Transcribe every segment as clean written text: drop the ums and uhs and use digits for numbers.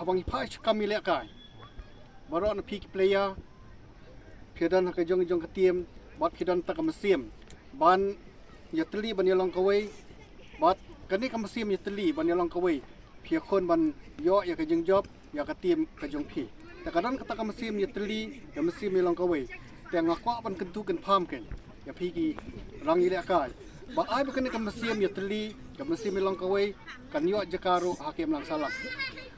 Habang ipai kami lihat kai, baru na peak player, pidan ke jong ke tim, bat pidan tak mesim, ban ya teli ban yalong kawai, bat kani ke mesim ya teli ban yalong kawai, pia kon ban yo ya ke jong job ya ke tim ke jong pi. Terkadang kata ke mesim ya teli ya mesim yalong kawai, tiang ngakwa ban kentu ken pam ken, ya pigi rang lihat kai. Ba ai bukan ke mesim ya teli ke mesim yalong kawai, kan yo jekaro hakim lang salah.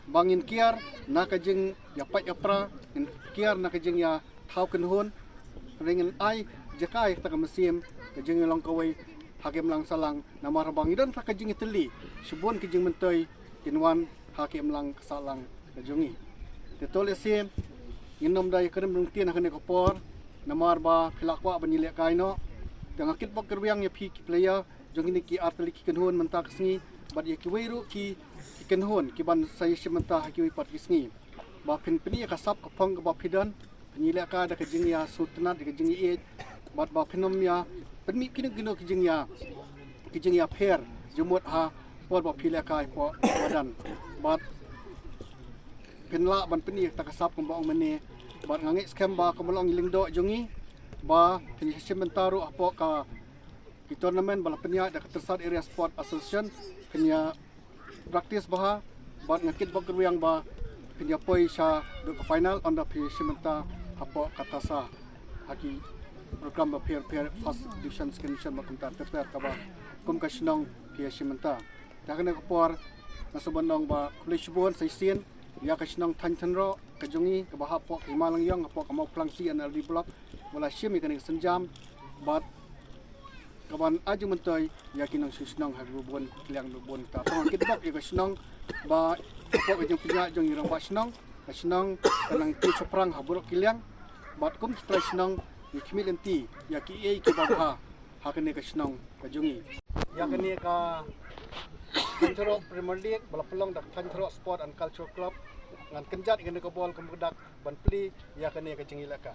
Bangin kiar nak kejeng ya pat ya pra in kiar nak kejeng ya thau kenhun ringin ai jekai tak mesim kejeng long kawai hakim lang salang namar bangidan tak kejeng iteli subon kejeng mentoi inwan hakim lang salang kejengi tetol sim inom dai kerem rung tien hakane kopor namar ba khilakwa banile kaino dengan kit bok kerwiang ya pi player jong ini ki atli ki kenhun mentak sngi bad ya ki weiru ki kenhun ki ban saya sementah ki pat kisngi ba pin pini ka sap ka phong ba pidan penilai ka da kejing ya sultanat da kejing e bat ba pinom ya penmi kini gino kejing ya pair jumut ha por ba pilai ka po badan bat pinla ban pini ta ka sap ka ba mene bat ngangi scam ba ka melong lingdo jongi ba pini sementah ru apo ka di tournament bala penya da Ketersat Area Sport Association penya praktis baha bat ngakit bok yang ba penya poi sha do ke final onda pi simenta apo katasa haki program ba pair first division second division ba kumta teper ka ba kum ka snong pi simenta da kana ko por nasobandong ba kulishbon saisen ya ka snong thanro ka jongi ka ba apo himalang yang apo ka mau plangsi an di block wala shimi kan senjam bat kawan aju mentoi yakin ang susnong hagbubon liang lubon ta tong kitbok ya kasnong ba pok jong pinya jong irang ba snong kanang ti soprang haburok kiliang bat kum strasnong nikmil enti yaki ei ki babha hakane kasnong kajongi yakane ka Thanthro Premier League bala pelong dak Thanthro Sport and Culture Club ngan kenjat ikane ka bol kemudak ban pli yakane ka jengi laka